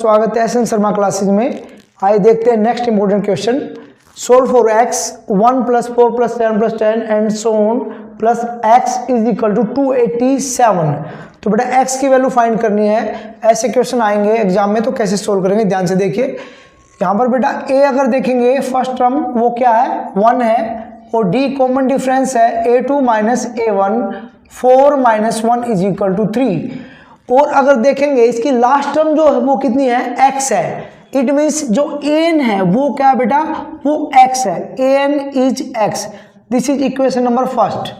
स्वागत है SN Sharma classes में। आइए देखते हैं next important question. Solve for x 1 + 4 + 7 + 10 and so on plus x = 287। तो बेटा x की वैल्यू फाइंड करनी है। ऐसे क्वेश्चन आएंगे एग्जाम में तो कैसे सोल्व करेंगे ध्यान से देखिए। यहाँ पर बेटा a अगर देखेंगे फर्स्ट टर्म वो क्या है 1 है और d कॉमन डिफरेंस है a2 - a1 4 - 1 = 3। और अगर देखेंगे इसकी लास्ट टर्म जो है वो कितनी है x है। इट मीन्स जो an है वो क्या है बेटा वो x है। an is x। This is equation number first.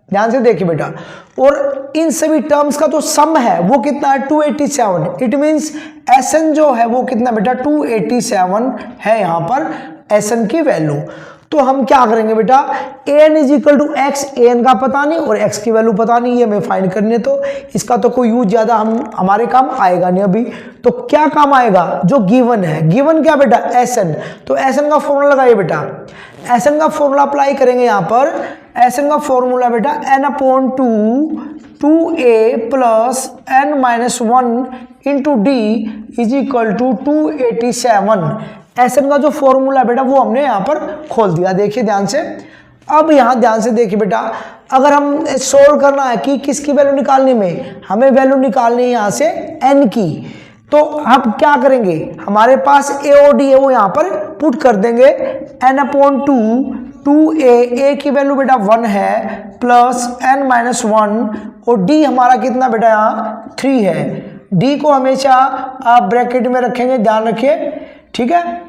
ध्यान से देखिए बेटा। और इन सभी टर्म्स का जो सम है वो कितना है 287। इट मीन्स Sn जो है वो कितना बेटा 287 है यहाँ पर Sn की वैल्यू। तो हम क्या करेंगे बेटा an = x, an का पता नहीं और x की वैल्यू पता नहीं, ये हमें फाइंड करनी है। तो इसका तो कोई यूज ज्यादा हमारे काम आएगा नहीं अभी। तो क्या काम आएगा जो गिवन है। गिवन क्या बेटा Sn। तो Sn का फॉर्मूला लगाइए बेटा। Sn का फॉर्मूला अप्लाई करेंगे यहाँ पर। Sn का फॉर्मूला बेटा n/2 2a + n-1 × d = 287। Sn का जो फॉर्मूला बेटा वो हमने यहाँ पर खोल दिया। देखिए ध्यान से। अब यहाँ ध्यान से देखिए बेटा, अगर हम सोल्व करना है कि किसकी वैल्यू निकालनी में, हमें वैल्यू निकालनी है यहाँ से n की। तो हम क्या करेंगे, हमारे पास a और d है वो यहाँ पर पुट कर देंगे। n/2 2a की वैल्यू बेटा 1 है प्लस n-1 और d हमारा कितना बेटा यहाँ 3 है। d को हमेशा आप ब्रैकेट में रखेंगे, ध्यान रखिए, ठीक है।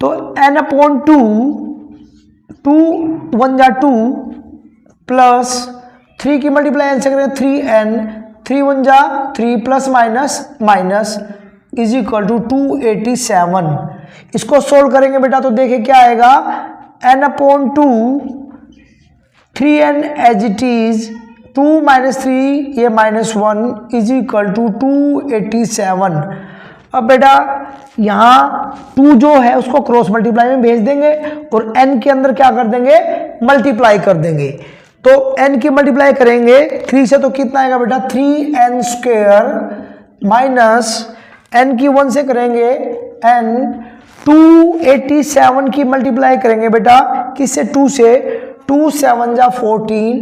तो n/2 2 1 जा 2 प्लस 3 की मल्टीप्लाई ऐसे करें 3n 3 1 जा 3 प्लस माइनस = 287। इसको सोल्व करेंगे बेटा तो देखिए क्या आएगा n/2 3n as it is 2 - 3 ये -1 = 287। अब बेटा यहाँ 2 जो है उसको क्रॉस मल्टीप्लाई में भेज देंगे और n के अंदर क्या कर देंगे मल्टीप्लाई कर देंगे। तो n की मल्टीप्लाई करेंगे 3 से तो कितना आएगा बेटा 3n² माइनस n की 1 से करेंगे n 287 की मल्टीप्लाई करेंगे बेटा किससे 2 से 2 7 जा 14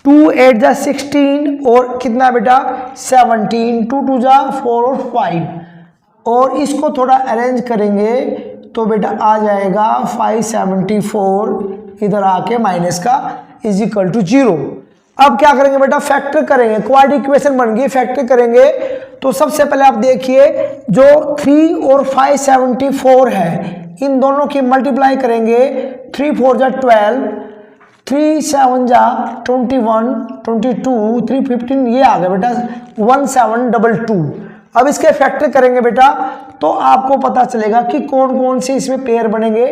2 8 जा 16 और कितना बेटा 17 2 2 जा 4 और 5 और इसको थोड़ा अरेंज करेंगे तो बेटा आ जाएगा 574 इधर आके माइनस का = 0। अब क्या करेंगे बेटा फैक्टर करेंगे, क्वाड्रेटिक इक्वेशन बन गई, फैक्टर करेंगे। तो सबसे पहले आप देखिए जो 3 और 574 है इन दोनों की मल्टीप्लाई करेंगे 3 4 जा 12 3 7 जा 21 22 3 15 ये आ गया बेटा 1722। अब इसके फैक्टर करेंगे बेटा तो आपको पता चलेगा कि कौन कौन से इसमें पेयर बनेंगे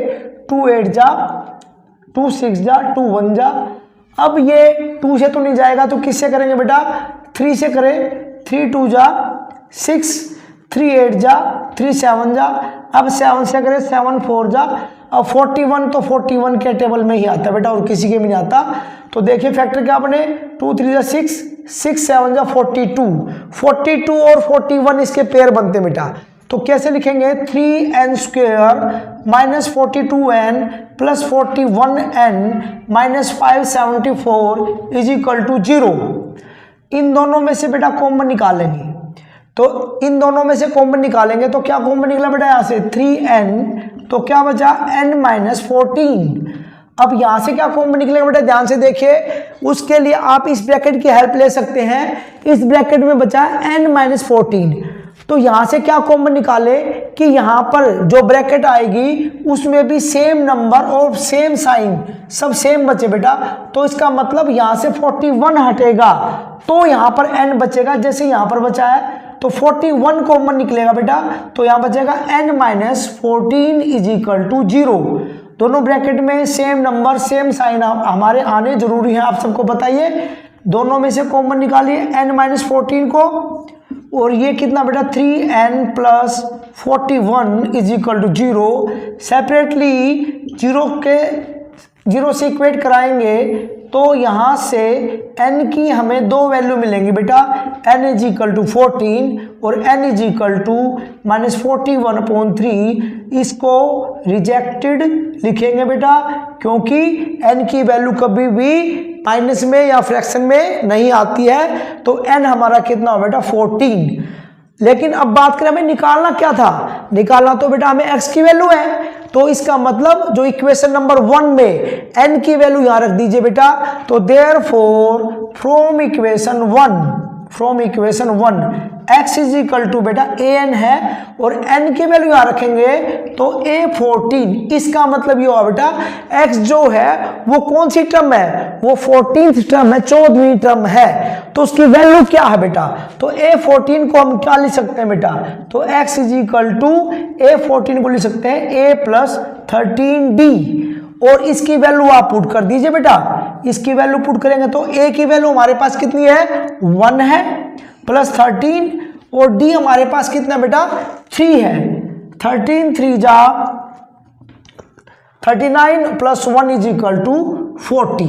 2 8 जा 2 6 जा 2 1 जा। अब ये 2 से तो नहीं जाएगा तो किससे करेंगे बेटा 3 से करें 3 2 जा 6 3 8 जा 3 7 जा। अब 7 से करें 7 4 जा। अब 41 तो 41 के टेबल में ही आता है बेटा और किसी के भी नहीं आता। तो देखिए फैक्टर क्या बने 2 3 जा 6 6 7 जा 42 और 41 इसके पेयर बनते बेटा। तो कैसे लिखेंगे 3n² - 42n + 41n - 574 = 0। इन दोनों में से बेटा कॉमन निकालेंगे। तो इन दोनों में से कॉमन निकालेंगे तो क्या कॉमन निकला बेटा यहाँ से 3n तो क्या बचा n - 14। अब यहाँ से क्या कॉमन निकलेगा बेटा ध्यान से देखिए। उसके लिए आप इस ब्रैकेट की हेल्प ले सकते हैं। इस ब्रैकेट में बचा n - 14। तो यहाँ से क्या कॉमन निकाले कि यहाँ पर जो ब्रैकेट आएगी उसमें भी सेम नंबर और सेम साइन सब सेम बचे बेटा। तो इसका मतलब यहाँ से 41 हटेगा तो यहाँ पर n बचेगा जैसे यहाँ पर बचा है। तो 41 कॉमन निकलेगा बेटा तो यहाँ बचेगा n - 14 = 0। दोनों ब्रैकेट में सेम नंबर सेम साइन हमारे आने जरूरी है, आप सबको बताइए। दोनों में से कॉमन निकालिए n - 14 को और ये कितना बेटा 3n + 41 = 0। सेपरेटली 0 से इक्वेट कराएंगे तो यहाँ से n की हमें दो वैल्यू मिलेंगी बेटा, n इज इक्वल टू 14 और n इज इक्वल टू -41/3। इसको रिजेक्टेड लिखेंगे बेटा, क्योंकि n की वैल्यू कभी भी माइनस में या फ्रैक्शन में नहीं आती है। तो n हमारा कितना हो बेटा 14। लेकिन अब बात करें हमें निकालना क्या था, निकालना तो बेटा हमें x की वैल्यू है। तो इसका मतलब जो इक्वेशन नंबर 1 में n की वैल्यू यहां रख दीजिए बेटा। तो therefore from equation 1 x is equal to बेटा an है और n की वैल्यू यहां रखेंगे तो a14। इसका मतलब ये हुआ बेटा x जो है वो कौन सी टर्म है, वो 14th टर्म है, 14वीं टर्म है। तो उसकी वैल्यू क्या है बेटा, तो a14 को हम क्या लिख सकते हैं बेटा, तो x is equal to a14 को लिख सकते हैं a प्लस 13d और इसकी वैल्यू आप पुट कर दीजिए बेटा। इसकी वैल्यू पुट करेंगे तो a की वैल्यू हमारे पास कितनी है 1 है प्लस 13 और d हमारे पास कितना बेटा 3 है। 13 3 जा 39 प्लस 1 इज इक्वल टू 40।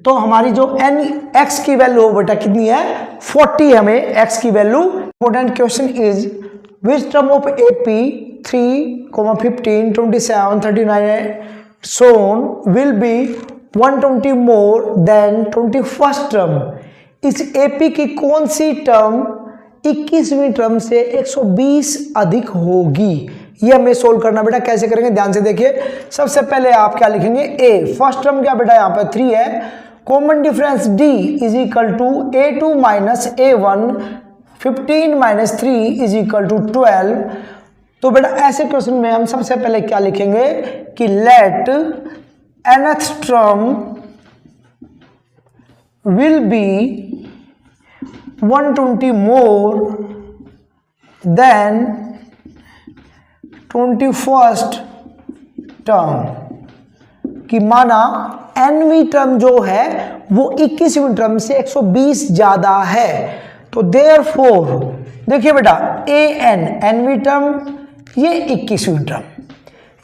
तो हमारी जो n x की वैल्यू हो बेटा कितनी है 40 है हमें x की value. Important question is which term of AP 3, 15, 27, 39 shown will be 120 more than 21st term. इस AP की कौन सी टर्म 21वीं टर्म से 120 अधिक होगी, ये हमें सोल्व करना बेटा। कैसे करेंगे ध्यान से देखिए। सबसे पहले आप क्या लिखेंगे a, फर्स्ट टर्म क्या बेटा यहाँ पर 3 है, common difference d is equal to a2 minus a1, 15 minus 3 is equal to 12। तो बेटा ऐसे क्वेश्चन में हम सबसे पहले क्या लिखेंगे कि let nth term will be 120 more than 21st term, कि माना nवीं टर्म जो है वो 21वीं टर्म से 120 ज्यादा है। तो देयरफॉर देखिए बेटा nवीं टर्म ये 21वीं टर्म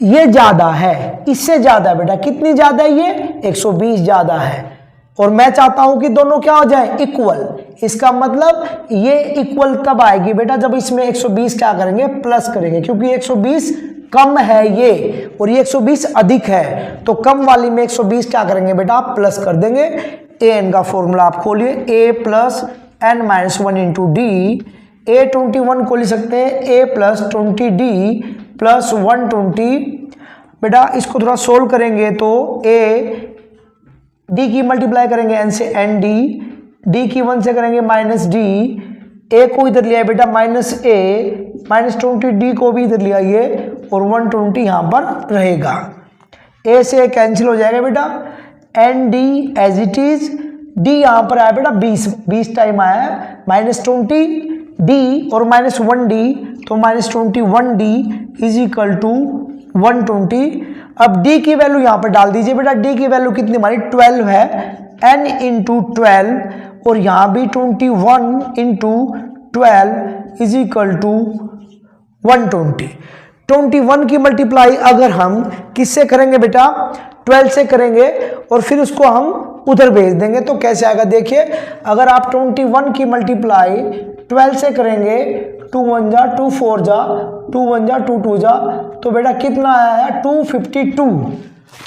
ये ज्यादा है, इससे ज्यादा बेटा कितनी ज्यादा है ये 120 ज्यादा है। और मैं चाहता हूं कि दोनों क्या हो जाए इक्वल। इसका मतलब ये इक्वल तब आएगी बेटा जब इसमें 120 क्या करेंगे प्लस करेंगे, क्योंकि 120 कम है ये और ये 120 अधिक है। तो कम वाली में 120 क्या करेंगे बेटा आप प्लस कर देंगे। an का फॉर्मूला आप खोलिए a plus n minus 1 into D. a21 को लिख सकते हैं a प्लस 20d प्लस 120। बेटा इसको थोड़ा सोल्व करेंगे तो a d की मल्टीप्लाई करेंगे n से nd, d की 1 से करेंगे माइनस d, a को इधर लिया है बेटा माइनस a, माइनस 20d को भी इधर लिया ये और 120 यहाँ पर रहेगा। a से कैंसिल हो जाएगा बेटा, nd as it is, d यहाँ पर आया बेटा 20 टाइम आया है, माइनस 20d और माइनस 1d, तो minus 21d is equal to 120। अब d की वैल्यू यहां पर डाल दीजिए बेटा, d की वैल्यू कितनी हमारी 12 है, n इंटू 12 और यहां भी 21 इंटू 12 इज इक्वल टू 120। 21 की मल्टीप्लाई अगर हम किससे करेंगे बेटा 12 से करेंगे और फिर उसको हम उधर भेज देंगे तो कैसे आएगा देखिए। अगर आप 21 की मल्टीप्लाई 12 से करेंगे 2 1 जा 2 4 जा 2 1 जा 2 2 जा, तो बेटा कितना आया 252।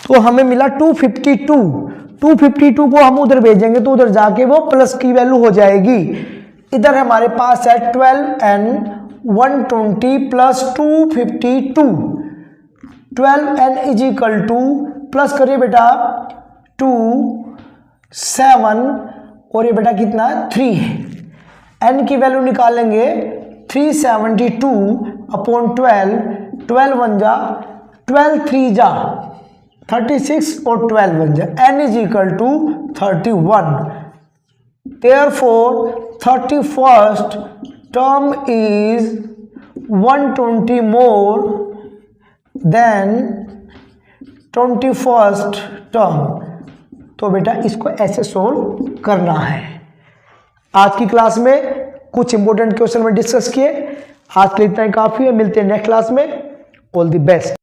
तो हमें मिला 252। 252 को हम उधर भेजेंगे तो उधर जाके वो प्लस की वैल्यू हो जाएगी। इधर हमारे पास है 12n 120 plus 252। 12n is equal two plus करिए बेटा 2 7 और ये बेटा कितना 3 है। n की वैल्यू निकालेंगे 372 अपॉन 12, 12 1 जा 12 3 जा 36 और 12 1 जा n is equal to 31। Therefore 31st term is 120 more than 21st term। तो बेटा इसको ऐसे सोल्व करना है। आज की क्लास में कुछ इंपॉर्टेंट क्वेश्चन में डिस्कस किए। आज के लिए इतना ही काफी है, मिलते हैं नेक्स्ट क्लास में। All the best.